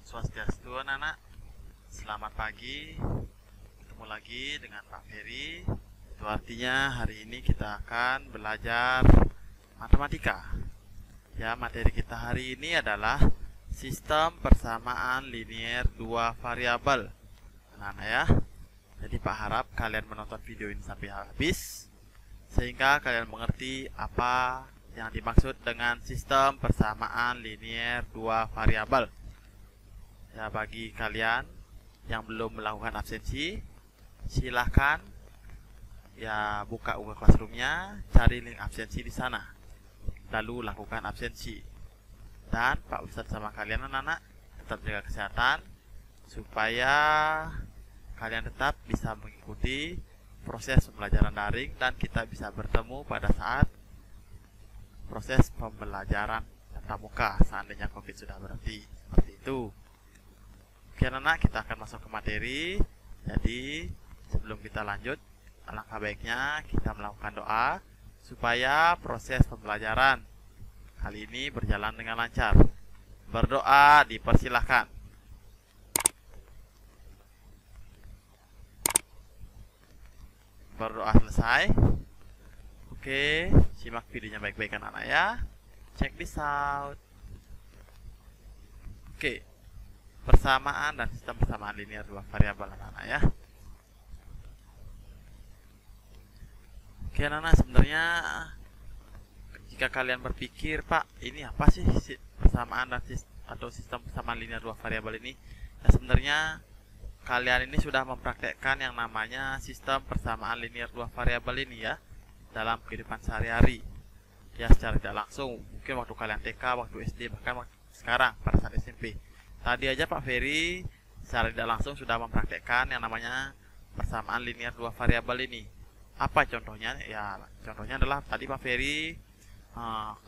Swastiastu anak-anak. Selamat pagi. Ketemu lagi dengan Pak Ferry. Itu artinya hari ini kita akan belajar matematika. Ya, materi kita hari ini adalah sistem persamaan linier dua variabel. Anak-anak ya. Jadi Pak harap kalian menonton video ini sampai habis sehingga kalian mengerti apa yang dimaksud dengan sistem persamaan linier dua variabel. Ya, bagi kalian yang belum melakukan absensi, silahkan ya buka Google Classroom-nya, cari link absensi di sana, lalu lakukan absensi. Dan Pak Ustadz sama kalian anak-anak tetap jaga kesehatan supaya kalian tetap bisa mengikuti proses pembelajaran daring dan kita bisa bertemu pada saat proses pembelajaran tatap muka seandainya COVID sudah berhenti. Seperti itu. Oke anak-anak, kita akan masuk ke materi. Jadi sebelum kita lanjut, alangkah baiknya kita melakukan doa supaya proses pembelajaran kali ini berjalan dengan lancar. Berdoa dipersilahkan. Berdoa selesai. Oke, simak videonya baik-baik anak-anak ya. Check this out. Oke, persamaan dan sistem persamaan linier dua variabel anak-anak ya. Oke anak-anak, sebenarnya jika kalian berpikir, Pak, ini apa sih persamaan dan atau sistem persamaan linier dua variabel ini? Ya, sebenarnya kalian ini sudah mempraktekkan yang namanya sistem persamaan linier dua variabel ini ya dalam kehidupan sehari-hari. Ya, secara tidak langsung, mungkin waktu kalian TK, waktu SD, bahkan sekarang pada saat SMP. Tadi aja Pak Ferry secara tidak langsung sudah mempraktekkan yang namanya persamaan linier dua variabel ini. Apa contohnya? Ya, contohnya adalah tadi Pak Ferry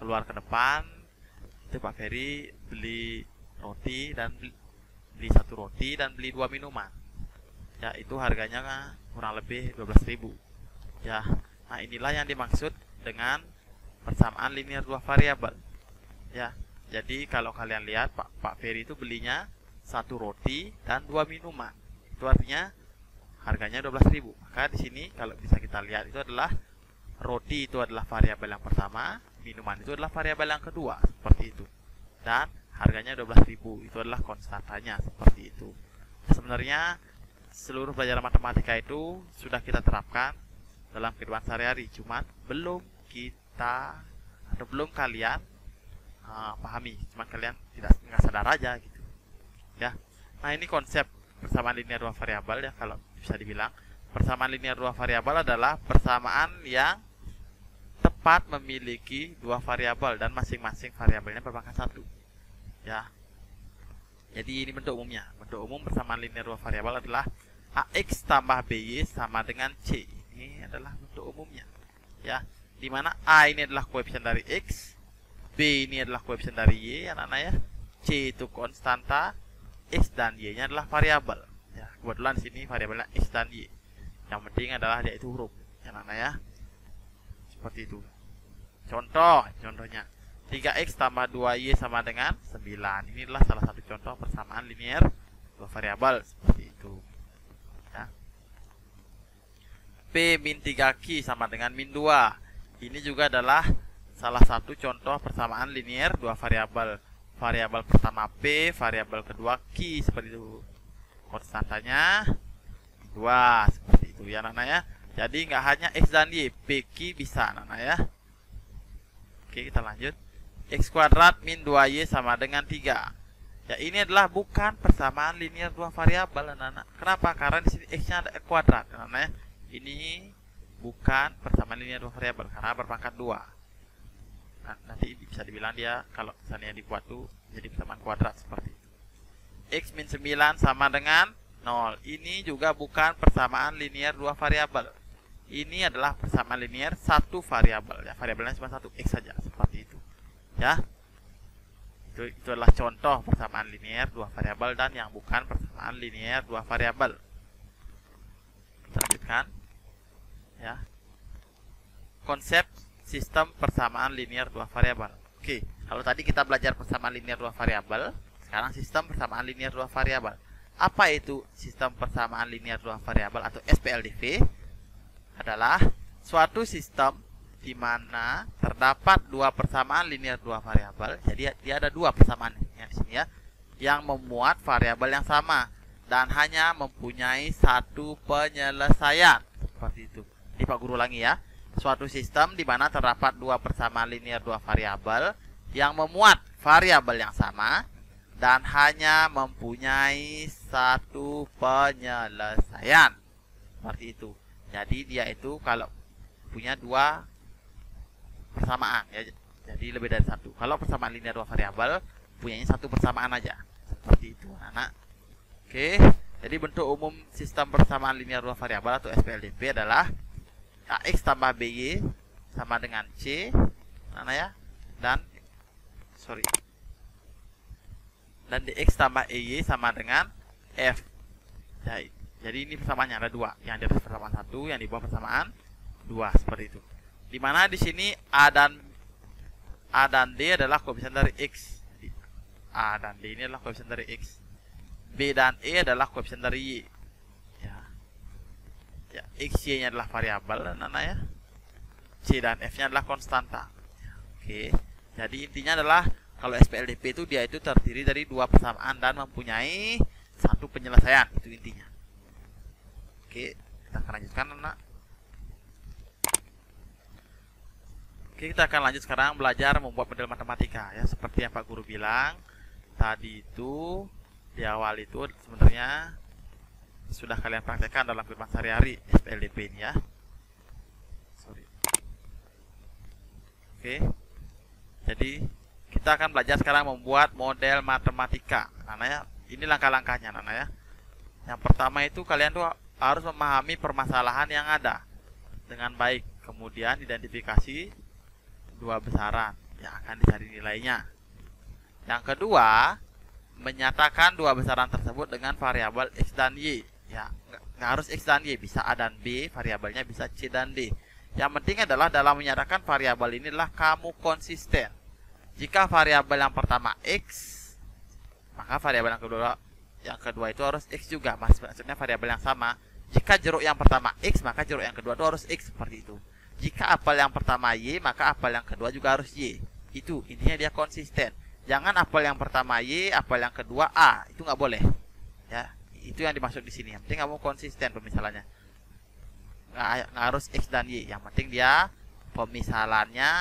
keluar ke depan, itu Pak Ferry beli roti dan beli satu roti dan beli dua minuman. Ya, itu harganya kurang lebih 12.000. Ya, nah inilah yang dimaksud dengan persamaan linier dua variabel. Ya, jadi kalau kalian lihat Pak Ferry itu belinya satu roti dan dua minuman. Itu artinya harganya 12.000. Maka di sini kalau bisa kita lihat itu adalah roti itu adalah variabel yang pertama, minuman itu adalah variabel yang kedua, seperti itu. Dan harganya 12.000, itu adalah konstantanya, seperti itu. Sebenarnya seluruh pelajaran matematika itu sudah kita terapkan dalam kehidupan sehari-hari, cuman belum kita atau belum kalian pahami, cuman kalian nggak sadar aja gitu ya. Nah, ini konsep persamaan linier dua variabel ya. Kalau bisa dibilang persamaan linier dua variabel adalah persamaan yang tepat memiliki dua variabel dan masing-masing variabelnya berpangkat 1 ya. Jadi ini bentuk umumnya. Bentuk umum persamaan linier dua variabel adalah AX tambah BY sama dengan C. Ini adalah bentuk umumnya ya, dimana A ini adalah koefisien dari X, B ini adalah koefisien dari Y anak-anak ya, C itu konstanta, X dan Y nya adalah variabel ya. Kebetulan di sini variabelnya X dan Y. Yang penting adalah dia itu huruf anak-anak ya. Seperti itu. Contohnya 3x tambah 2y sama dengan 9. Ini adalah salah satu contoh persamaan linier dua variabel seperti itu ya. P min 3q sama dengan min 2. Ini juga adalah salah satu contoh persamaan linier dua variabel. Variabel pertama P, variabel kedua Q, seperti itu. Konstantanya 2, seperti itu ya anak-anak ya. Jadi nggak hanya X dan Y, PQ bisa anak-anak ya. Oke, kita lanjut. X kuadrat min 2Y sama dengan 3. Ya, ini adalah bukan persamaan linier dua variabel anak-anak. Kenapa? Karena di sini X-nya ada kuadrat anak-anak ya. Ini bukan persamaan linier dua variabel karena berpangkat 2. Nah, nanti bisa dibilang dia kalau misalnya dibuat tuh jadi persamaan kuadrat seperti itu. X min 9 sama dengan 0. Ini juga bukan persamaan linier dua variabel. Ini adalah persamaan linier satu variabel ya. Variabelnya cuma satu, X saja, seperti itu. Ya. Itu adalah contoh persamaan linier dua variabel dan yang bukan persamaan linier dua variabel. Kita lanjutkan. Ya. Konsep sistem persamaan linier dua variabel. Oke, kalau tadi kita belajar persamaan linier dua variabel, Sekarang sistem persamaan linear dua variabel. Apa itu sistem persamaan linear dua variabel atau SPLDV? Adalah suatu sistem di mana terdapat dua persamaan linear dua variabel. Jadi dia ada dua persamaan ya di sini ya, yang memuat variabel yang sama dan hanya mempunyai satu penyelesaian. Seperti itu. Ini Pak Guru ulangi ya. Suatu sistem di mana terdapat dua persamaan linear dua variabel yang memuat variabel yang sama dan hanya mempunyai satu penyelesaian. Seperti itu. Jadi dia itu kalau punya dua persamaan ya, jadi lebih dari satu. Kalau persamaan linear dua variabel punyanya satu persamaan aja. Seperti itu anak. Oke, jadi bentuk umum sistem persamaan linear dua variabel atau SPLDV adalah AX tambah BY sama dengan C anak ya, dan DX tambah EY sama dengan F. Jadi ini persamaannya ada dua, yang di atas persamaan satu, yang di bawah persamaan dua, seperti itu. Dimana di sini A dan D adalah koefisien dari X. Jadi, A dan D ini adalah koefisien dari X. B dan E adalah koefisien dari Y. Ya, X, Y-nya adalah variabel, anak ya. C dan F-nya adalah konstanta. Oke, jadi intinya adalah kalau SPLDV itu dia itu terdiri dari dua persamaan dan mempunyai satu penyelesaian. Itu intinya. Oke, kita akan lanjutkan anak. Oke, kita akan lanjut sekarang belajar membuat model matematika ya. Seperti yang Pak Guru bilang tadi itu di awal itu sebenarnya sudah kalian praktekkan dalam kehidupan sehari-hari SPLDV ini ya. Oke. Jadi kita akan belajar sekarang membuat model matematika. Anak ya, ini langkah-langkahnya anak ya. Yang pertama itu kalian tuh harus memahami permasalahan yang ada dengan baik. Kemudian identifikasi dua besaran yang akan dicari nilainya. Yang kedua, menyatakan dua besaran tersebut dengan variabel X dan Y. Ya, nggak harus X dan Y, bisa A dan B, variabelnya bisa C dan D. Yang penting adalah dalam menyatakan variabel inilah kamu konsisten. Jika variabel yang pertama X, maka variabel yang kedua itu harus X juga. Maksudnya variabel yang sama. Jika jeruk yang pertama X, maka jeruk yang kedua itu harus X, seperti itu. Jika apel yang pertama Y, maka apel yang kedua juga harus Y. Itu intinya dia konsisten. Jangan apel yang pertama Y, apel yang kedua A. Itu nggak boleh. Ya, itu yang dimaksud di sini. Yang penting kamu konsisten pemisalannya. Nggak harus X dan Y. Yang penting dia pemisalannya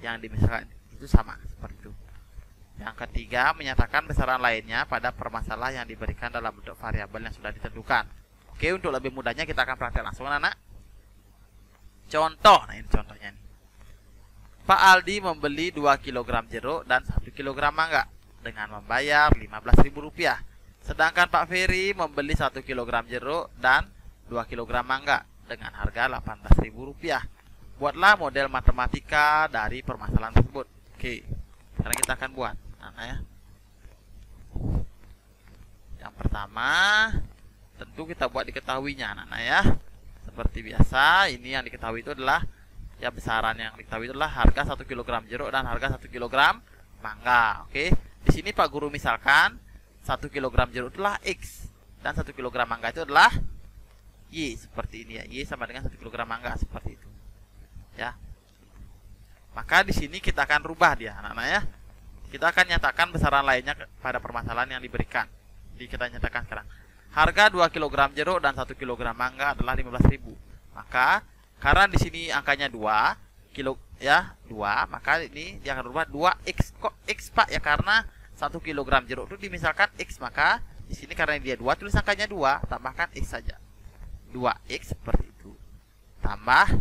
yang dimisalkan itu sama, seperti itu. Yang ketiga, menyatakan besaran lainnya pada permasalahan yang diberikan dalam bentuk variabel yang sudah ditentukan. Oke, untuk lebih mudahnya kita akan praktek langsung anak. Contoh, nah ini contohnya nih. Pak Aldi membeli 2 kg jeruk dan 1 kg mangga dengan membayar Rp15.000. Sedangkan Pak Ferry membeli 1 kg jeruk dan 2 kg mangga dengan harga Rp18.000. Buatlah model matematika dari permasalahan tersebut. Oke, sekarang kita akan buat. Nah, ya. Yang pertama, tentu kita buat diketahuinya, anak-anak ya. Seperti biasa, ini yang diketahui itu adalah ya besaran yang diketahui itu adalah harga 1 kg jeruk dan harga 1 kg mangga. Oke. Di sini Pak Guru misalkan 1 kg jeruk itulah X dan 1 kg mangga itu adalah Y, seperti ini ya. Y sama dengan 1 kg mangga, seperti itu. Ya. Maka di sini kita akan rubah dia, anak-anak ya. Kita akan nyatakan besaran lainnya pada permasalahan yang diberikan. Jadi kita nyatakan sekarang. Harga 2 kg jeruk dan 1 kg mangga adalah 15.000. Maka karena di sini angkanya 2 kilo ya, 2, maka ini dia akan berubah 2x. Kok x, Pak? Ya karena 1 kg jeruk itu dimisalkan x, maka di sini karena dia 2 tulis angkanya 2, tambahkan x saja. 2x seperti itu. Tambah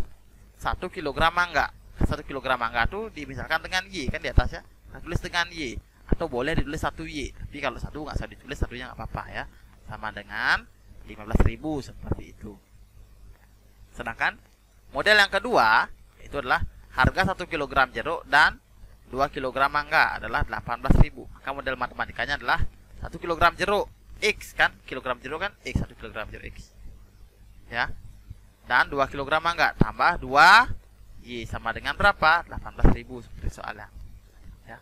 1 kg mangga. 1 kg mangga itu dimisalkan dengan y kan di atas ya. Nah, tulis dengan y atau boleh ditulis 1y. Tapi kalau 1 nggak usah ditulis, satunya nggak apa-apa ya. Sama dengan 15.000 seperti itu. Sedangkan model yang kedua itu adalah harga 1 kg jeruk dan 2 kg mangga adalah 18.000. Maka model matematikanya adalah 1 kg jeruk X kan, kilogram jeruk kan X, 1 kg jeruk X. Ya. Dan 2 kg mangga tambah 2 Y sama dengan berapa? 18.000 seperti soalnya. Ya.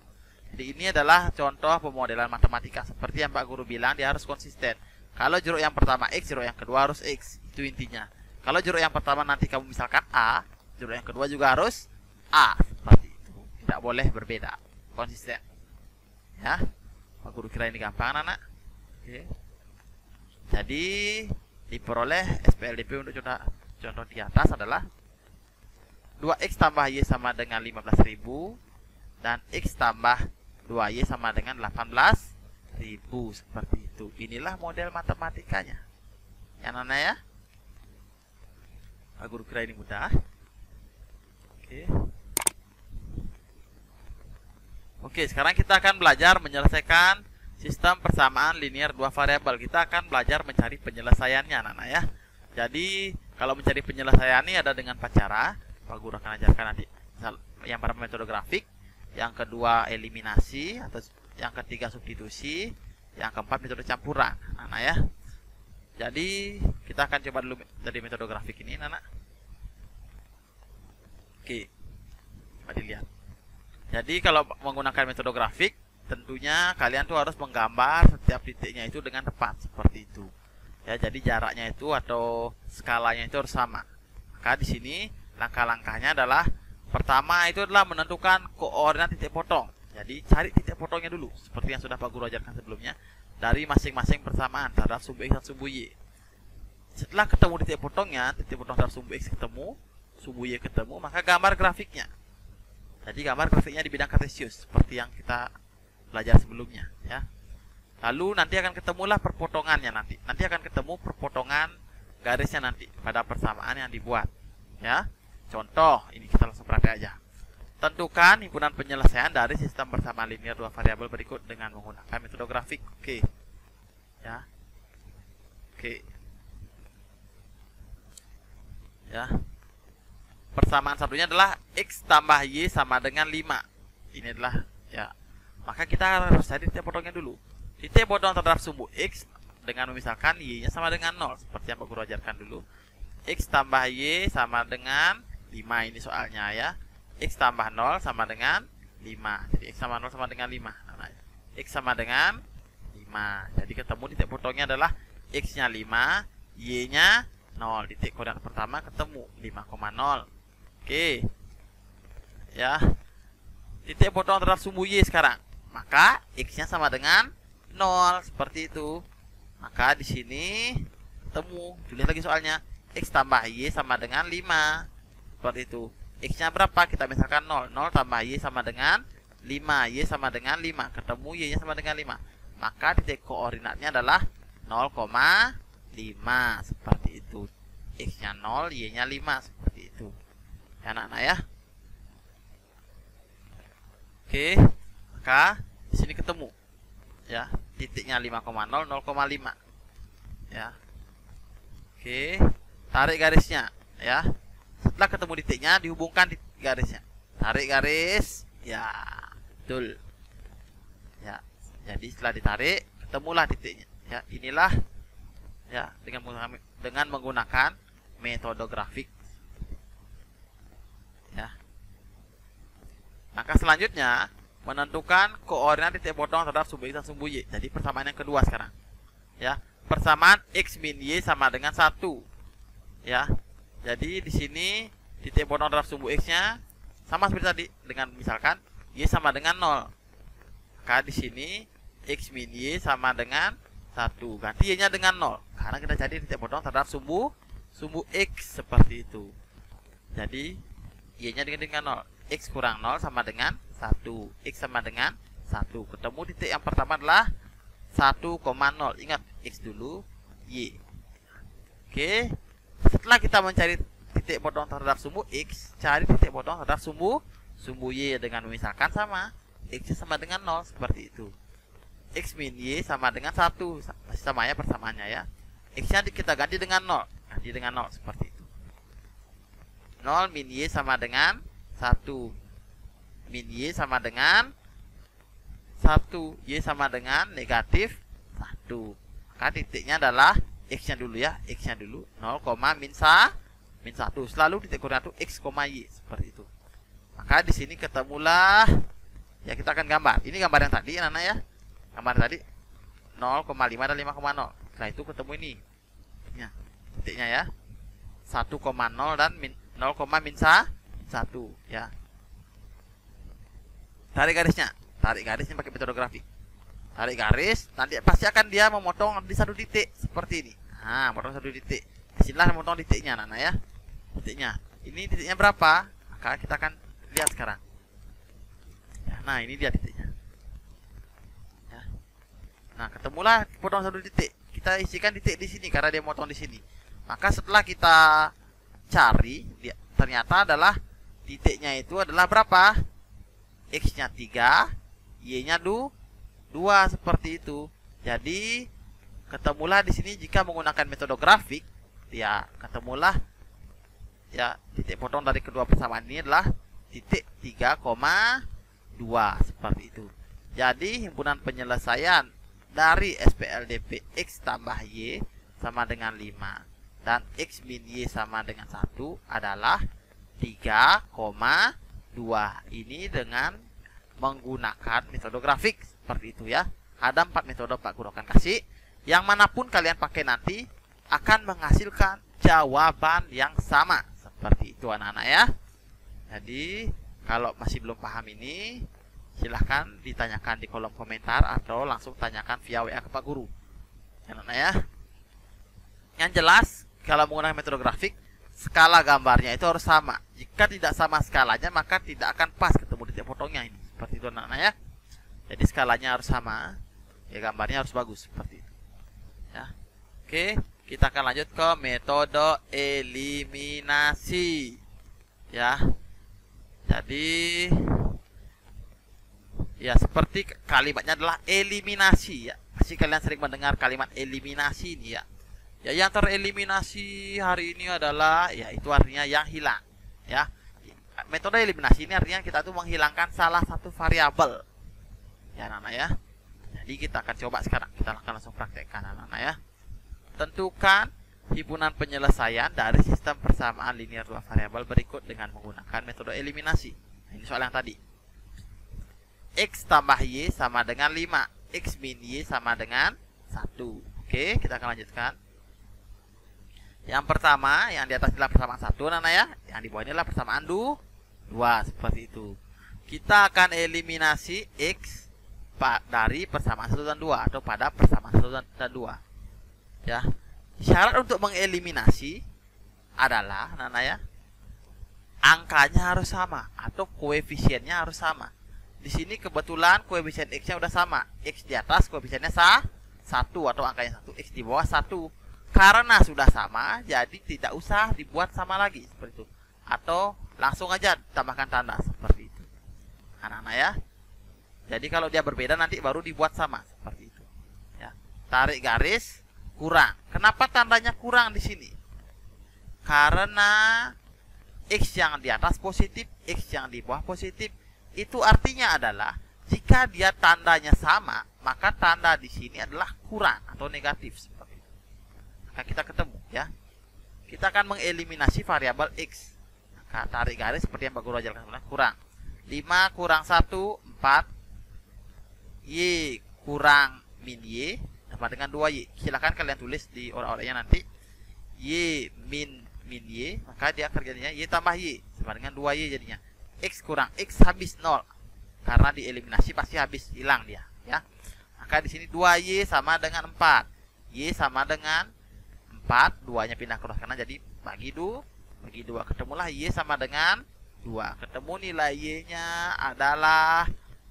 Jadi ini adalah contoh pemodelan matematika. Seperti yang Pak Guru bilang, dia harus konsisten. Kalau jeruk yang pertama X, jeruk yang kedua harus X. Itu intinya. Kalau jeruk yang pertama nanti kamu misalkan A, jeruk yang kedua juga harus A. Seperti itu. Tidak boleh berbeda. Konsisten. Ya. Pak Guru kira ini gampang, anak-anak. Oke. Jadi diperoleh SPLDP untuk contoh di atas adalah 2X tambah Y sama dengan 15.000 dan X tambah 2Y sama dengan 18.000. Seperti itu. Inilah model matematikanya. Ya, anak-anak ya. Pak Guru kira ini mudah. Oke, sekarang kita akan belajar menyelesaikan sistem persamaan linear dua variabel. Kita akan belajar mencari penyelesaiannya, anak-anak ya. Jadi, kalau mencari penyelesaiannya ada dengan empat cara. Pak Guru akan ajarkan nanti. Yang pertama metode grafik, yang kedua eliminasi, atau yang ketiga substitusi, yang keempat metode campuran, anak-anak ya. Jadi, kita akan coba dulu dari metode grafik ini, anak-anak. Oke, coba dilihat. Jadi kalau menggunakan metode grafik, tentunya kalian tuh harus menggambar setiap titiknya itu dengan tepat seperti itu. Ya, jadi jaraknya itu atau skalanya itu harus sama. Maka di sini langkah-langkahnya adalah pertama itu adalah menentukan koordinat titik potong. Jadi cari titik potongnya dulu, seperti yang sudah Pak Guru ajarkan sebelumnya, dari masing-masing persamaan terhadap sumbu X dan sumbu Y. Setelah ketemu titik potongnya, titik potong terhadap sumbu X ketemu, sumbu Y ketemu, maka gambar grafiknya. Jadi gambar grafiknya di bidang kartesius seperti yang kita belajar sebelumnya ya. Lalu nanti akan ketemulah perpotongannya nanti. Nanti akan ketemu perpotongan garisnya nanti pada persamaan yang dibuat ya. Contoh, ini kita langsung perhatikan aja. Tentukan himpunan penyelesaian dari sistem persamaan linear dua variabel berikut dengan menggunakan metode grafik. Oke. Ya. Oke. Ya. Persamaan satunya adalah X tambah Y sama dengan 5. Ini adalah ya. Maka kita harus cari titik potongnya dulu. Titik potong terhadap sumbu X dengan memisahkan Y-nya sama dengan 0. Seperti yang Pak Guru ajarkan dulu. X tambah Y sama dengan 5. Ini soalnya ya. X tambah 0 sama dengan 5. Jadi X sama 0 sama dengan 5. X sama dengan 5. Jadi ketemu titik potongnya adalah X-nya 5, Y-nya 0. Titik koordinat pertama ketemu 5,0. Oke. Ya. Titik potong terhadap sumbu Y sekarang. Maka X-nya sama dengan 0 seperti itu. Maka di sini ketemu. Lihat lagi soalnya. X tambah Y sama dengan 5. Seperti itu. X-nya berapa? Kita misalkan 0. 0 tambah Y sama dengan 5. Y sama dengan 5. Ketemu Y-nya sama dengan 5. Maka titik koordinatnya adalah 0,5. Seperti itu. X-nya 0, Y-nya 5. Seperti itu. Ya, anak-anak ya. Oke. Maka di sini ketemu. Ya, titiknya 5,0, 0,5. Ya. Oke. Tarik garisnya. Ya. Setelah ketemu titiknya, dihubungkan garisnya. Tarik garis. Ya, betul. Ya. Jadi setelah ditarik, ketemulah titiknya. Ya, inilah ya dengan menggunakan metode grafik. Ya. Maka selanjutnya menentukan koordinat titik potong terhadap sumbu X dan sumbu Y. Jadi persamaan yang kedua sekarang. Ya, persamaan X min Y sama dengan 1. Ya. Jadi di sini titik potong terhadap sumbu X-nya sama seperti tadi dengan misalkan Y sama dengan 0. Maka di sini X min Y sama dengan 1. Ganti Y-nya dengan 0. Karena kita cari titik potong terhadap sumbu X seperti itu. Jadi Y-nya dengan 0. X kurang 0 sama dengan 1. X sama dengan 1. Ketemu titik yang pertama adalah 1,0. Ingat, X dulu, Y. Oke. Setelah kita mencari titik potong terhadap sumbu X, cari titik potong terhadap sumbu Y dengan memisahkan sama. X sama dengan 0. Seperti itu. X min Y sama dengan 1. Masih sama ya persamaannya ya. X-nya kita ganti dengan 0. Ganti dengan 0. Seperti itu. 0 min Y sama dengan 1. Min Y sama dengan 1. Y sama dengan negatif 1. Maka titiknya adalah X-nya dulu ya. X-nya dulu 0, min 1. Selalu titik koordinat itu X, Y. Seperti itu. Maka di sini ketemulah Ya, kita akan gambar. Ini gambar yang tadi anak-anak ya. Gambar tadi 0,5 dan 5,0. Setelah itu ketemu ini. Ya, titiknya ya. 1,0 dan 0,-1 ya. Tarik garisnya. Tarik garisnya pakai metode grafik. Tarik garis, nanti pasti akan dia memotong di satu titik seperti ini. Nah, potong satu titik. Disinilah memotong titiknya, anak-anak ya. Titiknya. Ini titiknya berapa? Maka kita akan lihat sekarang. Ya, nah, ini dia titiknya. Ya. Nah, ketemulah potong satu titik. Kita isikan titik di sini karena dia motong di sini. Maka setelah kita cari, ternyata adalah titiknya itu adalah berapa? X-nya 3, Y-nya 2 seperti itu. Jadi ketemulah di sini jika menggunakan metode grafik, ya ketemulah ya titik potong dari kedua persamaan ini adalah titik 3,2 seperti itu. Jadi himpunan penyelesaian dari SPLDP X tambah Y sama dengan 5 dan X min Y sama dengan 1 adalah 3,2. Ini dengan menggunakan metode grafik seperti itu ya. Ada 4 metode Pak Guru akan kasih. Yang manapun kalian pakai nanti akan menghasilkan jawaban yang sama. Seperti itu anak-anak ya. Jadi kalau masih belum paham ini, silahkan ditanyakan di kolom komentar atau langsung tanyakan via WA ke Pak Guru. Anak-anak ya. Yang jelas kalau menggunakan metode grafik, skala gambarnya itu harus sama. Jika tidak sama skalanya, maka tidak akan pas ketemu titik potongnya ini. Seperti itu anak-anak ya. Jadi skalanya harus sama. Ya, gambarnya harus bagus seperti itu. Ya. Oke, kita akan lanjut ke metode eliminasi. Ya. Jadi ya seperti kalimatnya adalah eliminasi ya. Pasti kalian sering mendengar kalimat eliminasi ini ya. Ya, yang tereliminasi hari ini adalah ya itu artinya yang hilang ya. Metode eliminasi ini artinya kita tuh menghilangkan salah satu variabel ya anak-anak ya. Jadi kita akan coba sekarang, kita akan langsung praktekkan anak-anak ya. Tentukan himpunan penyelesaian dari sistem persamaan linear dua variabel berikut dengan menggunakan metode eliminasi. Nah, ini soal yang tadi. X tambah Y sama dengan 5, X min Y sama dengan 1. Oke, kita akan lanjutkan. Yang pertama, yang di atas adalah persamaan 1 anak-anak ya. Yang di bawah ini adalah persamaan 2 seperti itu. Kita akan eliminasi X dari persamaan 1 dan 2 atau pada persamaan 1 dan 2. Ya. Syarat untuk mengeliminasi adalah anak-anak ya, angkanya harus sama atau koefisiennya harus sama. Di sini kebetulan koefisien X-nya udah sama. X di atas koefisiennya 1 atau angkanya 1, X di bawah 1. Karena sudah sama, jadi tidak usah dibuat sama lagi seperti itu. Atau langsung aja tambahkan tanda seperti itu. Anak-anak ya. Jadi kalau dia berbeda nanti baru dibuat sama seperti itu. Ya. Tarik garis kurang. Kenapa tandanya kurang di sini? Karena X yang di atas positif, X yang di bawah positif. Itu artinya adalah jika dia tandanya sama, maka tanda di sini adalah kurang atau negatif seperti itu. Maka kita ketemu ya. Kita akan mengeliminasi variabel X. Maka tarik garis seperti yang Pak Guru ajarkan kurang. 5 kurang 1 4. Y kurang min Y sama dengan 2Y. Silahkan kalian tulis di orak-oraknya nanti. Y min Y, maka dia kerjanya Y tambah Y sama dengan 2Y jadinya. X kurang X habis 0. Karena dieliminasi pasti habis hilang dia, ya. Maka di sini 2Y sama dengan 4. Y sama dengan 4, 2-nya pindah ke kanan jadi bagi 2, ketemulah Y sama dengan 2. Ketemu nilai Y-nya adalah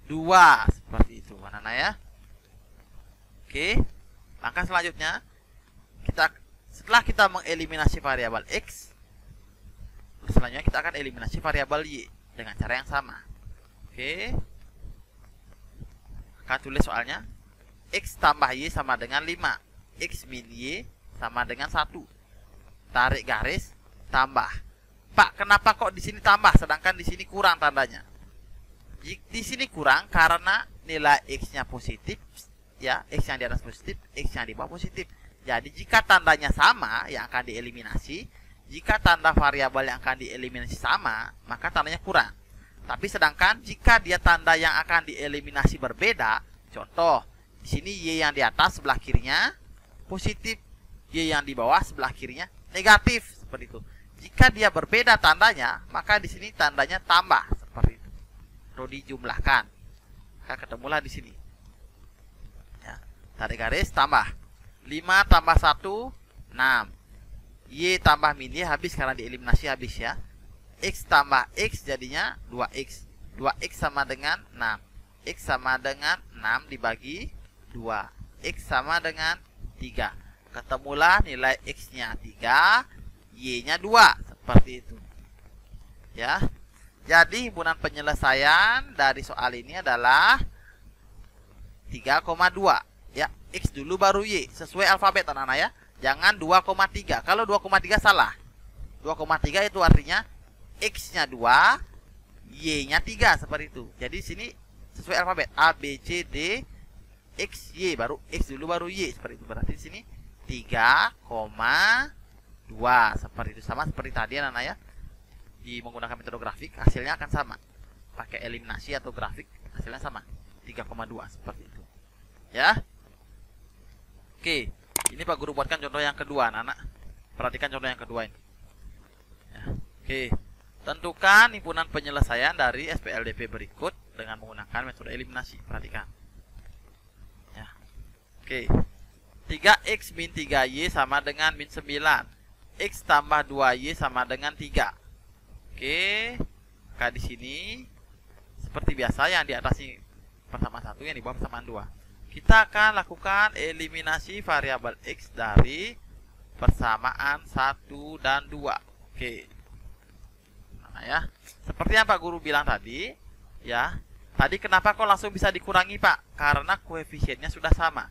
2 seperti itu anak-anak ya. Oke, langkah selanjutnya setelah kita mengeliminasi variabel X, selanjutnya kita akan eliminasi variabel Y dengan cara yang sama. Oke, akan tulis soalnya X tambah Y sama dengan 5, X min Y sama dengan 1. Tarik garis tambah. Pak, kenapa kok di sini tambah sedangkan di sini kurang tandanya? Di sini kurang karena nilai X-nya positif, ya, X yang di atas positif, X yang di bawah positif. Jadi jika tandanya sama yang akan dieliminasi, jika tanda variabel yang akan dieliminasi sama, maka tandanya kurang. Tapi sedangkan jika dia tanda yang akan dieliminasi berbeda, contoh di sini Y yang di atas sebelah kirinya positif, Y yang di bawah sebelah kirinya negatif, seperti itu. Jika dia berbeda tandanya, maka di sini tandanya tambah, seperti itu. Perlu dijumlahkan. Maka ketemulah di sini. Ya, tarik garis tambah. 5 tambah 1 6. Y tambah min Y habis karena dieliminasi habis ya. X tambah X jadinya 2X. 2X sama dengan 6. X sama dengan 6 dibagi 2. X sama dengan 3. Ketemulah nilai X-nya 3, Y-nya 2. Seperti itu. Ya. Jadi himpunan penyelesaian dari soal ini adalah 3,2. Ya, X dulu baru Y. Sesuai alfabet anak-anak ya. Jangan 2,3. Kalau 2,3 salah. 2,3 itu artinya X-nya 2, Y-nya 3, seperti itu. Jadi sini sesuai alfabet A, B, C, D, X, Y, baru X dulu baru Y, seperti itu. Berarti di sini 3,2, seperti itu. Sama seperti tadi anak-anak ya. Di menggunakan metode grafik hasilnya akan sama. Pakai eliminasi atau grafik hasilnya sama. 3,2 seperti itu. Ya. Oke, ini Pak Guru buatkan contoh yang kedua anak-anak. Perhatikan contoh yang kedua ini. Ya. Oke. Tentukan himpunan penyelesaian dari SPLDP berikut dengan menggunakan metode eliminasi. Perhatikan. Ya. Oke. 3X min 3Y sama dengan min 9. X tambah 2Y sama dengan 3. Oke. Maka di sini seperti biasa yang di atas ini persamaan 1, yang di bawah persamaan 2. Kita akan lakukan eliminasi variabel X dari persamaan 1 dan 2. Oke. Nah, ya, seperti yang Pak Guru bilang tadi, ya. Tadi kenapa kok langsung bisa dikurangi, Pak? Karena koefisiennya sudah sama.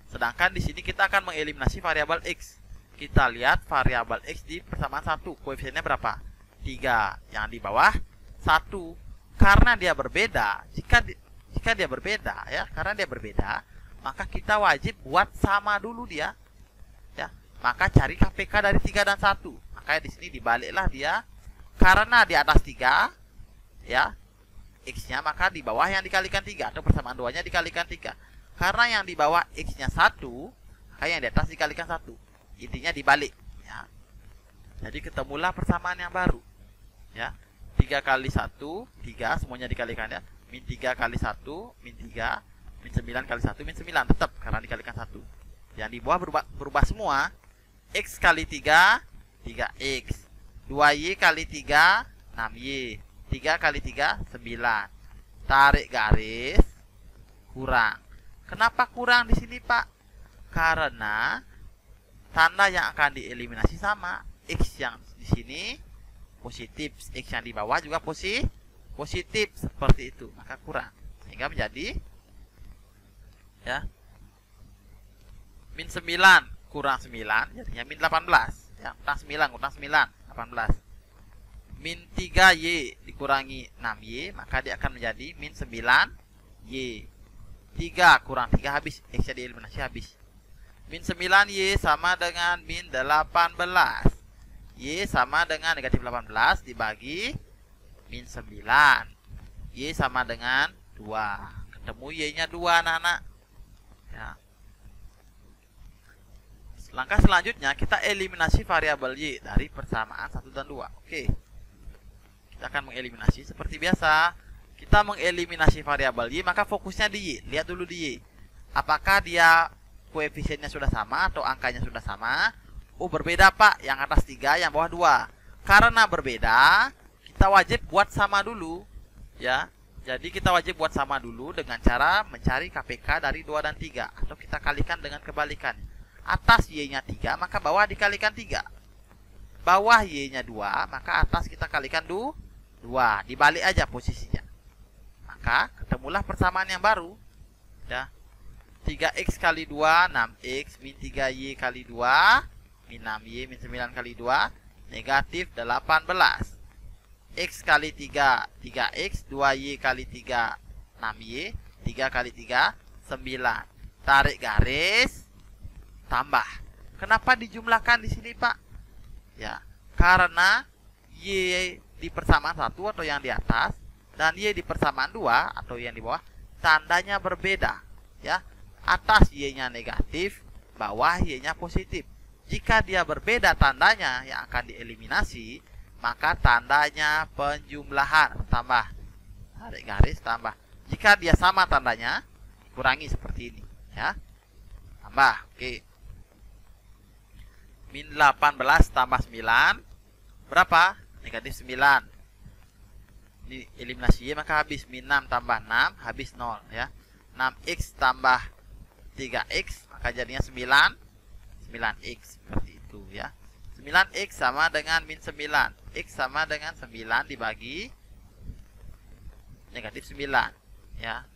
Sedangkan di sini kita akan mengeliminasi variabel X. Kita lihat variabel X di persamaan 1, koefisiennya berapa? 3. Yang di bawah 1. Karena dia berbeda, jika dia berbeda ya, karena dia berbeda, maka kita wajib buat sama dulu dia. Ya. Maka cari KPK dari 3 dan 1. Makanya di sini dibaliklah dia. Karena di atas 3 ya, X-nya, maka di bawah yang dikalikan 3 atau persamaan 2-nya dikalikan 3. Karena yang di bawah X-nya 1, maka yang di atas dikalikan 1. Intinya dibalik ya. Jadi ketemulah persamaan yang baru. Ya. 3 kali 1 3, semuanya dikalikan ya. Min 3 kali 1 min 3, min 9 kali 1 min 9, tetap karena dikalikan 1. Yang di bawah berubah semua. X kali 3 3X. 2Y kali 3 6Y. 3 kali 3 9. Tarik garis, kurang. Kenapa kurang di sini, Pak? Karena tanda yang akan dieliminasi sama. X yang di sini positif, X yang di bawah juga positif, seperti itu. Maka kurang. Sehingga menjadi ya, min 9 kurang 9 jadinya min 18. Ya, kurang 9 kurang 9 18. Min 3Y dikurangi 6Y, maka dia akan menjadi min 9Y. 3 kurang 3 habis, X-nya dieliminasi habis. Min 9Y sama dengan min 18. Y sama dengan negatif 18 dibagi min 9. Y sama dengan 2. Ketemu Y-nya 2 anak-anak. Ya. Langkah selanjutnya kita eliminasi variabel Y dari persamaan 1 dan 2. Oke. Kita akan mengeliminasi seperti biasa. Kita mengeliminasi variabel Y, maka fokusnya di Y. Lihat dulu di Y. Apakah dia koefisiennya sudah sama atau angkanya sudah sama? Oh, berbeda, Pak. Yang atas 3, yang bawah 2. Karena berbeda, kita wajib buat sama dulu. Ya. Jadi kita wajib buat sama dulu dengan cara mencari KPK dari 2 dan 3. Atau kita kalikan dengan kebalikan. Atas Y-nya 3, maka bawah dikalikan 3. Bawah Y-nya 2, maka atas kita kalikan 2. Dibalik aja posisinya. Maka ketemulah persamaan yang baru. Ya. 3X kali 2, 6X. Min 3Y kali 2, min 6Y. Min 9 kali 2, negatif 18. X kali 3, 3X. 2Y kali 3, 6Y. 3 kali 3, 9. Tarik garis, tambah. Kenapa dijumlahkan di sini, Pak? Ya, karena Y di persamaan 1 atau yang di atas dan Y di persamaan 2 atau yang di bawah tandanya berbeda, ya. Atas Y-nya negatif, bawah Y-nya positif. Jika dia berbeda tandanya yang akan dieliminasi, maka tandanya penjumlahan, tambah. Tarik garis, tambah. Jika dia sama tandanya, kurangi seperti ini, ya. Tambah, oke. Min 18 tambah 9, berapa? Negatif 9. Ini eliminasi Y, maka habis. Min 6 tambah 6, habis 0, ya. 6x tambah 3x, maka jadinya 9x, seperti itu, ya. 9x sama dengan min 9. X sama dengan 9 dibagi negatif 9, ya.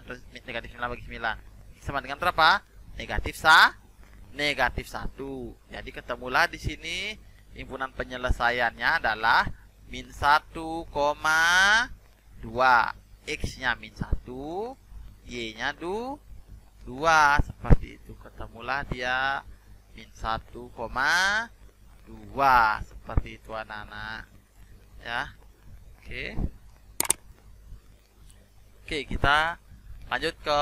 Terus negatif 9 bagi 9. X sama dengan berapa? Negatif 1. Jadi ketemulah di sini himpunan penyelesaiannya adalah min 1,2. X-nya min 1, Y-nya 2, seperti itu. Ketemulah dia min 1,2, seperti itu anak-anak, ya. Oke, kita lanjut ke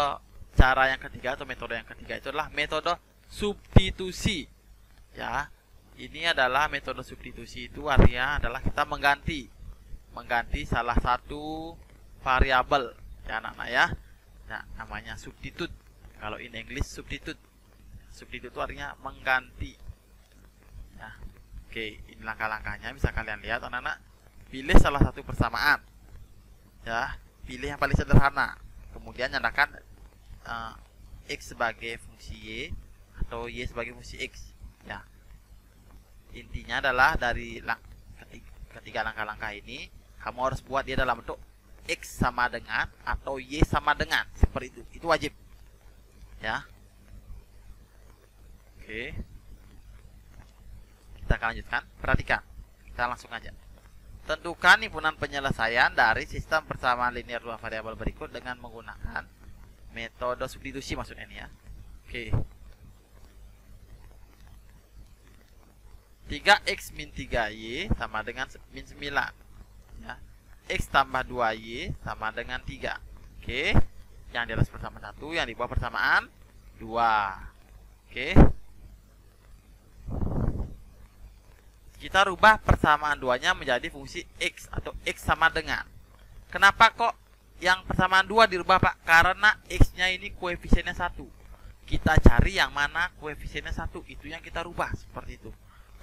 cara yang ketiga atau metode yang ketiga. Itu adalah metode substitusi, ya. Ini adalah metode substitusi, itu artinya adalah kita mengganti salah satu variabel, ya anak-anak, ya. Nah, namanya substitut. Kalau in English substitute itu artinya mengganti, ya. Oke, ini langkah-langkahnya bisa kalian lihat anak-anak. Pilih salah satu persamaan, ya. Pilih yang paling sederhana, kemudian nyatakan X sebagai fungsi Y atau Y sebagai fungsi X, ya. Intinya adalah dari ketiga langkah-langkah ini kamu harus buat dia dalam bentuk X sama dengan atau Y sama dengan, seperti itu wajib, ya. Oke, kita akan lanjutkan. Perhatikan, kita langsung aja. Tentukan himpunan penyelesaian dari sistem persamaan linear dua variabel berikut dengan menggunakan metode substitusi, maksudnya ini, ya. Oke. 3x min 3y sama dengan min 9, ya. X tambah 2y sama dengan 3. Oke. Yang di atas persamaan 1, yang di bawah persamaan 2. Oke. Kita rubah persamaan 2-nya menjadi fungsi X atau X sama dengan. Kenapa kok yang persamaan 2 dirubah, Pak? Karena X-nya ini koefisiennya 1. Kita cari yang mana koefisiennya 1, itu yang kita rubah, seperti itu.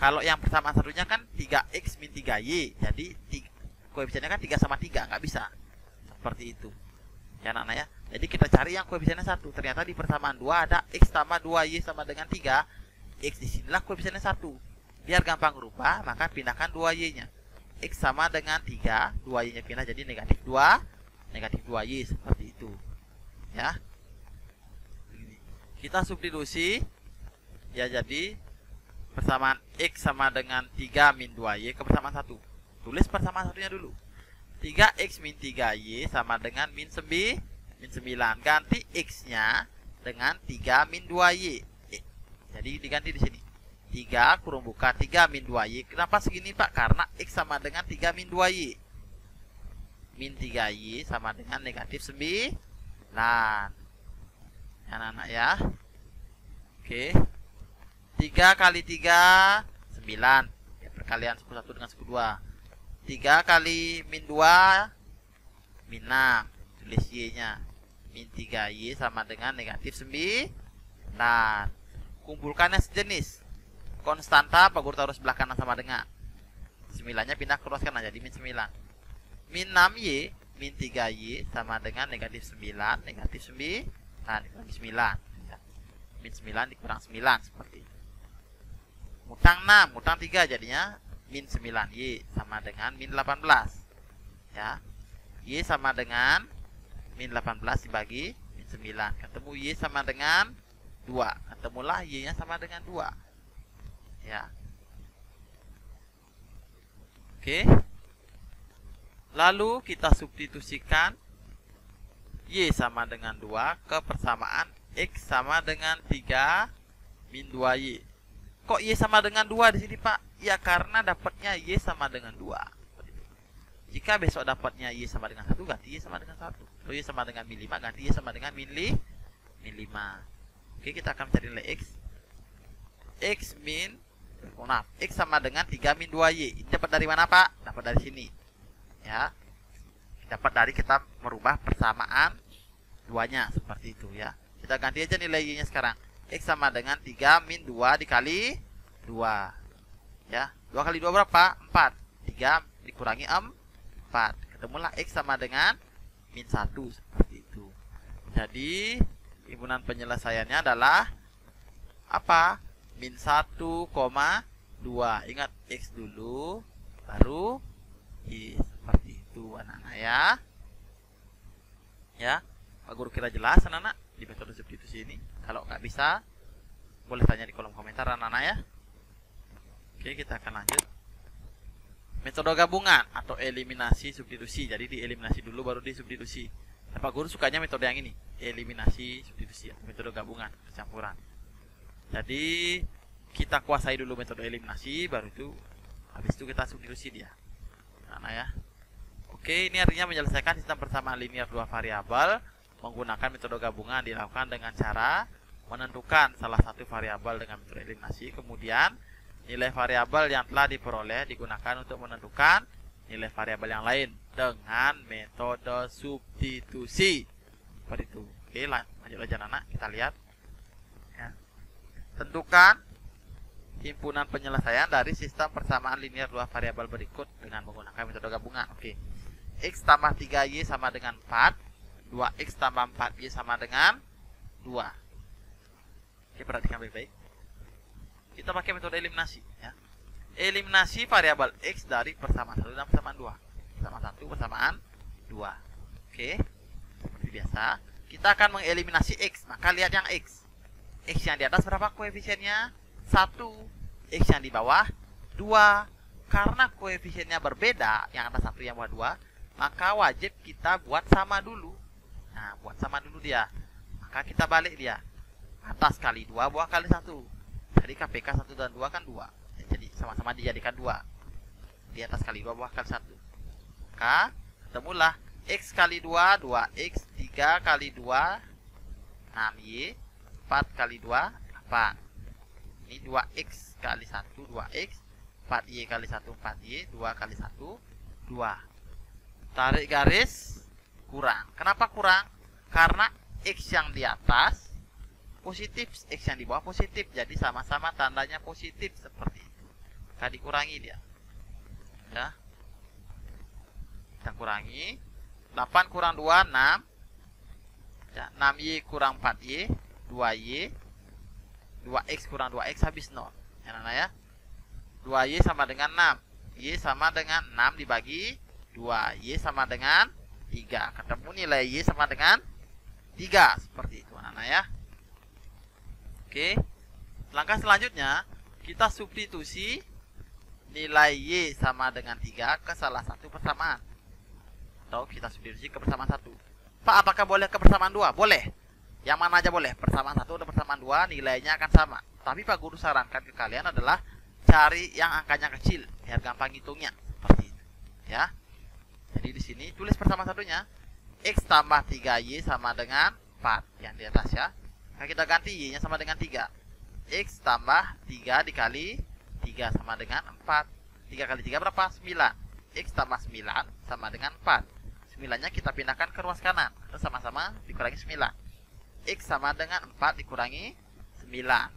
Kalau yang persamaan satunya kan 3x min 3y, jadi koefisiennya kan 3 sama 3, nggak bisa. Seperti itu, ya anak-anak, ya. Jadi kita cari yang koefisiennya 1. Ternyata di persamaan 2 ada x tambah 2y sama dengan 3. X disinilah koefisiennya 1. Biar gampang rubah, maka pindahkan 2y-nya. X sama dengan 3, 2y-nya pindah jadi negatif 2y, seperti itu, ya. Kita substitusi, ya, jadi persamaan X sama dengan 3 min 2y ke persamaan 1. Tulis persamaan satunya dulu. 3x min 3y sama dengan min 9. Ganti X-nya dengan 3 min 2y. Jadi diganti di sini. 3 kurung buka 3 min 2y. Kenapa segini, Pak? Karena X sama dengan 3 min 2y. Min 3y sama dengan negatif 9. Ya, anak-anak, ya. Oke. 3 kali 3 9, ya, perkalian suku 1 dengan suku 2. 3 kali min 2 min 6, tulis y-nya. Min 3y sama dengan negatif 9. Kumpulkannya sejenis. Konstanta Pak Guru taruh sebelah kanan sama dengan. 9-nya pindah ke luas kanan jadi min 9. Min 6y min 3y sama dengan negatif 9, negatif 9. Nah, dikurangi 9, ya. Min 9 dikurang 9, seperti itu. Mutang 6, mutang 3, jadinya min 9y sama dengan min 18, ya. Y sama dengan min 18 dibagi min 9, ketemu y sama dengan 2. Ketemulah y-nya sama dengan 2, ya. Oke. Lalu kita substitusikan y sama dengan 2 ke persamaan x sama dengan 3 min 2y. Kok y sama dengan 2 di sini, Pak? Ya, karena dapatnya y sama dengan 2. Jika besok dapatnya Y sama dengan 1, ganti Y sama dengan 1. Kalau Y sama dengan min 5, ganti Y sama dengan min 5. Oke, kita akan mencari nilai X. X sama dengan 3 min 2Y. Ini dapat dari mana, Pak? Dapat dari sini. Ya. Dapat dari kita merubah persamaan duanya seperti itu ya. Kita ganti aja nilai Y-nya sekarang. X sama dengan 3 min 2 dikali 2. Ya. 2 kali 2 berapa? 4. 3 dikurangi 4. Ketemulah X sama dengan min 1 seperti itu. Jadi himpunan penyelesaiannya adalah apa? Min 1,2. Ingat X dulu, baru Y. Seperti itu anak-anak ya. Ya, Pak Guru kira jelas anak-anak di metode substitusi ini. Kalau nggak bisa, boleh tanya di kolom komentar anak-anak ya. Oke, kita akan lanjut. Metode gabungan atau eliminasi substitusi. Jadi dieliminasi dulu baru disubstitusi. Pak Guru sukanya metode yang ini, eliminasi substitusi, metode gabungan campuran. Jadi kita kuasai dulu metode eliminasi, baru itu habis itu kita substitusi dia. Nah ya. Oke, ini artinya menyelesaikan sistem persamaan linear dua variabel menggunakan metode gabungan dilakukan dengan cara menentukan salah satu variabel dengan metode eliminasi, kemudian nilai variabel yang telah diperoleh digunakan untuk menentukan nilai variabel yang lain dengan metode substitusi. Seperti itu. Oke, lanjut aja anak, kita lihat. Ya. Tentukan himpunan penyelesaian dari sistem persamaan linear dua variabel berikut dengan menggunakan metode gabungan. Oke. X tambah 3Y sama dengan 4. 2X tambah 4Y sama dengan 2. Oke, perhatikan baik-baik. Kita pakai metode eliminasi ya. Eliminasi variabel X dari persamaan 1 dan persamaan 2. Persamaan 1, persamaan 2. Oke. Seperti biasa, kita akan mengeliminasi X. Maka lihat yang X. X yang di atas berapa koefisiennya? 1. X yang di bawah 2. Karena koefisiennya berbeda, yang atas 1 yang bawah 2, maka wajib kita buat sama dulu. Nah, buat sama dulu dia. Maka kita balik dia. Atas kali 2 bawah kali 1. Jadi KPK 1 dan 2 kan 2. Jadi sama-sama dijadikan 2. Di atas kali 2 bawah kali 1. Maka ketemulah X kali 2 2X, 3 kali 2 6Y, 4 kali 2 8. Ini 2X kali 1 2X, 4Y kali 1 4Y, 2 kali 1 2. Tarik garis, kurang. Kenapa kurang? Karena X yang di atas positif, X yang di bawah positif. Jadi sama-sama tandanya positif seperti itu. Kita dikurangi dia. Ya. Kita kurangi. 8 kurang 2 6. Ya, 6Y kurang 4Y, 2Y. 2X kurang 2X habis 0. Ya, Nana ya. 2Y sama dengan 6. Y sama dengan 6 dibagi 2. Y sama dengan 3. Ketemu nilai Y sama dengan 3. Seperti itu anak-anak ya. Oke. Langkah selanjutnya, kita substitusi nilai Y sama dengan 3 ke salah satu persamaan. Atau kita substitusi ke persamaan 1. Pak, apakah boleh ke persamaan 2? Boleh. Yang mana aja boleh. Persamaan 1 dan persamaan 2 nilainya akan sama. Tapi Pak Guru sarankan ke kalian adalah cari yang angkanya kecil biar gampang hitungnya. Seperti itu. Ya. Jadi di sini tulis persamaan satunya. X tambah 3Y sama dengan 4 yang di atas ya. Nah, kita ganti Y-nya sama dengan 3. X tambah 3 dikali 3 sama dengan 4. 3 kali 3 berapa? 9. X tambah 9 sama dengan 4. 9-nya kita pindahkan ke ruas kanan. Terus sama-sama dikurangi 9. X sama dengan 4 dikurangi 9.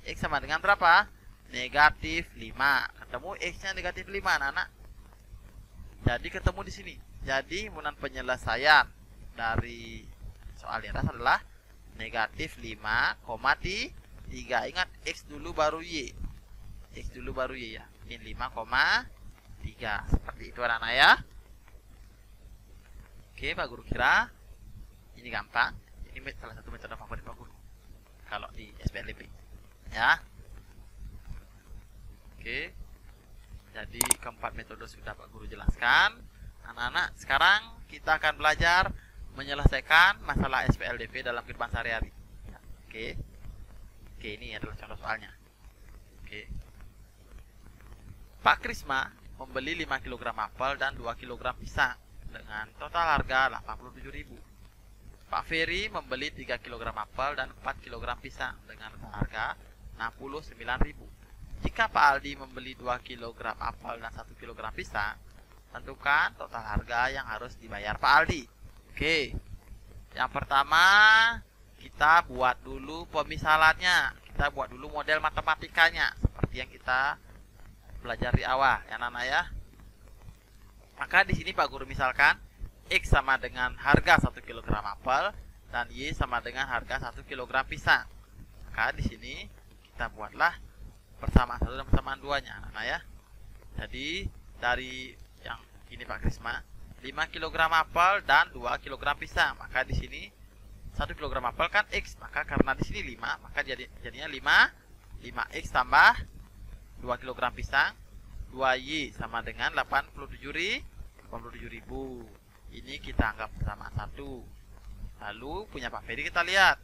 X sama dengan berapa? Negatif 5. Ketemu X-nya negatif 5 anak-anak. Jadi ketemu di sini. Jadi himpunan penyelesaian dari soal di atas adalah negatif 5,3. Ingat X dulu baru Y. X dulu baru Y ya. Min 5,3. Seperti itu anak-anak ya. Oke, Pak Guru kira ini gampang. Ini salah satu metode favorit Pak Guru kalau di SPLDP ya. Oke. Jadi keempat metode sudah Pak Guru jelaskan. Anak-anak, sekarang kita akan belajar menyelesaikan masalah SPLDP dalam kehidupan sehari-hari. Oke. Oke, ini adalah contoh soalnya. Oke. Pak Krisma membeli 5 kg apel dan 2 kg pisang dengan total harga 87.000. Pak Ferry membeli 3 kg apel dan 4 kg pisang dengan harga 69.000. Jika Pak Aldi membeli 2 kg apel dan 1 kg pisang, tentukan total harga yang harus dibayar Pak Aldi. Oke. Yang pertama, kita buat dulu pemisalannya. Kita buat dulu model matematikanya seperti yang kita belajar di awal, ya Nana ya. Maka di sini Pak Guru misalkan X sama dengan harga 1 kg apel dan Y sama dengan harga 1 kg pisang. Maka di sini kita buatlah persamaan 1 dan persamaan 2-nya, Nana ya. Jadi dari yang ini Pak Krisma, 5 kg apel dan 2 kg pisang. Maka di sini 1 kg apel kan X, maka karena di sini 5, maka jadinya 5X tambah 2 kg pisang, 2Y sama dengan 87.000. Ini kita anggap persamaan 1. Lalu punya Pak Ferry kita lihat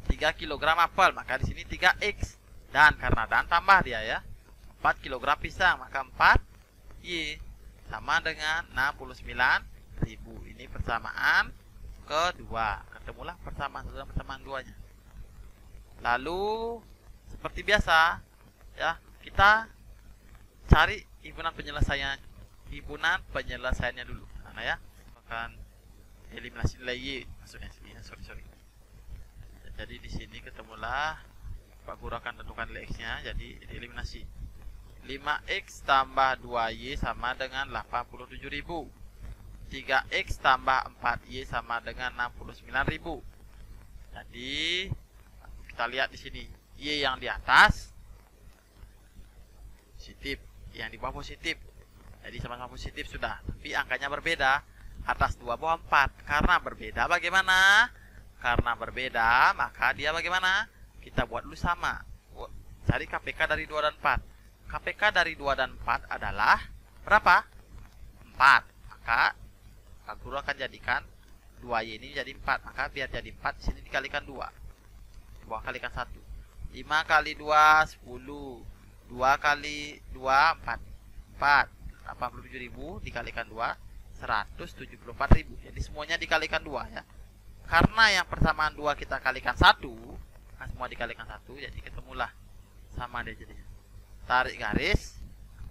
3 kg apel, maka di sini 3X, dan karena dan tambah dia ya, 4 kg pisang, maka 4Y sama dengan 69.000. Ini persamaan kedua. Ketemulah persamaan 1 dan persamaan 2-nya. Lalu seperti biasa ya, kita cari himpunan penyelesaiannya dulu. Nah ya, akan eliminasi nilai Y maksudnya sini. Sorry. Jadi di sini ketemulah Pak Guru akan tentukan nilai X-nya, jadi eliminasi. 5X tambah 2Y sama dengan 87.000. 3X tambah 4Y sama dengan 69.000. Jadi kita lihat di sini, Y yang di atas positif, yang di bawah positif. Jadi sama-sama positif sudah, tapi angkanya berbeda. Atas 2, bawah 4. Karena berbeda bagaimana? Karena berbeda, maka dia bagaimana? Kita buat dulu sama. Cari KPK dari 2 dan 4. KPK dari 2 dan 4 adalah berapa? 4. Maka Pak Guru akan jadikan 2Y ini jadi 4. Maka biar jadi 4, di sini dikalikan 2. Di bawah kalikan 1. 5 kali 2, 10. 2 kali 2, 4. 87.000 dikalikan 2, 174.000. Jadi semuanya dikalikan 2 ya. Karena yang persamaan 2 kita kalikan 1, nah semua dikalikan 1, jadi ketemulah sama dia jadinya. Tarik garis,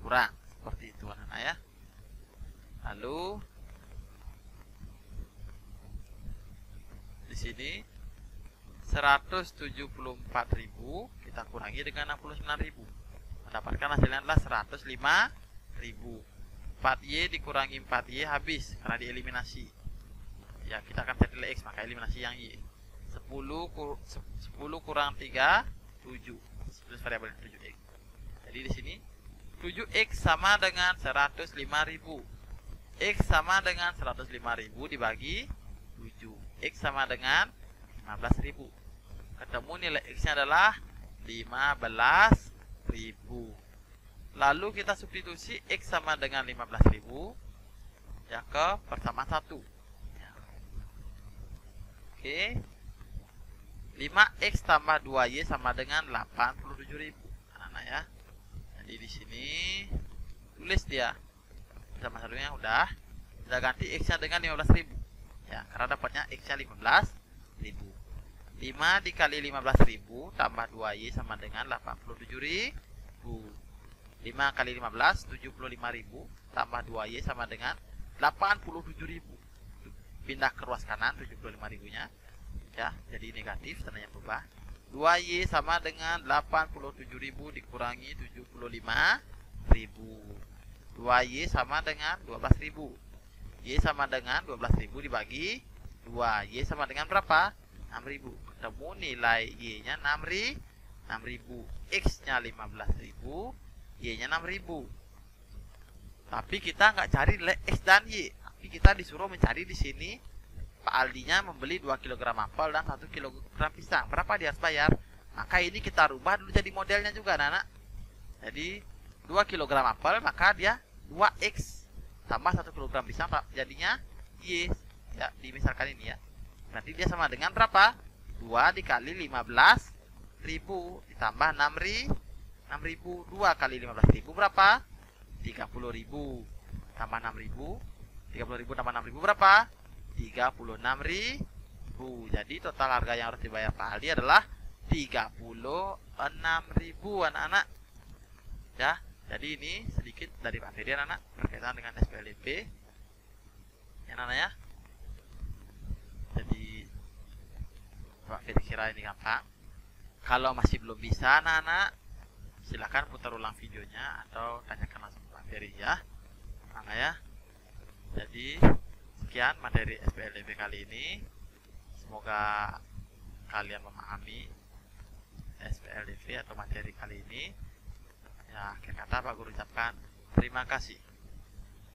kurang. Seperti itu anak-anak ya. Lalu di sini 174.000 kita kurangi dengan 69.000. Mendapatkan hasilnya adalah 105.000. 4Y dikurangi 4Y habis karena dieliminasi. Ya, kita akan cari nilai X, maka eliminasi yang Y. 10 kurang 3, 7. 11 variabel 7X. Jadi di sini 7X sama dengan 105.000. X sama dengan 105.000 dibagi 7. X sama dengan 15.000. Ketemu nilai X-nya adalah 15.000. Lalu kita substitusi X sama dengan 15.000 ya ke persamaan 1 ya. Oke, 5X tambah 2Y sama dengan 87.000 anak-anak ya. Jadi di sini tulis dia persamaan satunya udah ganti X-nya dengan 15.000 ya, karena dapatnya X-nya 15.000. 5 dikali 15.000 tambah 2Y sama dengan 87.000. 5 kali 15, 75.000 tambah 2Y sama dengan 87.000. Pindah ke ruas kanan 75.000-nya ya, jadi negatif tandanya berubah. 2Y sama dengan 87.000 dikurangi 75.000. 2Y sama dengan 12.000. Y sama dengan 12.000 dibagi 2. Y sama dengan berapa? 6.000. Ketemu nilai Y-nya 6.000. X-nya 15.000. Y-nya 6.000. Tapi kita nggak cari nilai X dan Y. Tapi kita disuruh mencari di sini Pak Aldinya membeli 2 kg apel dan 1 kg pisang. Berapa dia harus bayar? Maka ini kita rubah dulu jadi modelnya juga, anak-anak. Jadi 2 kg apel maka dia 2X tambah 1 kg pisang, jadinya Y. Ya, dimisalkan ini ya. Nanti dia sama dengan berapa? 2 dikali 15.000 ditambah 6.000. 2 kali 15.000 berapa? 30.000 tambah 6.000. 30.000 tambah 6.000 berapa? 36.000. Jadi total harga yang harus dibayar Pak Aldi adalah 36.000 anak-anak. Ya, jadi ini sedikit dari Pak Ferry anak berkaitan dengan SPLDP. Ya anak ya. Jadi Pak Ferry kira ini gampang. Kalau masih belum bisa anak-anak, silahkan putar ulang videonya atau tanyakan langsung Pak Ferry ya. Anak ya. Jadi sekian materi SPLDP kali ini. Semoga kalian memahami SPLDP atau materi kali ini. Ya, akhir kata Pak Guru ucapkan terima kasih.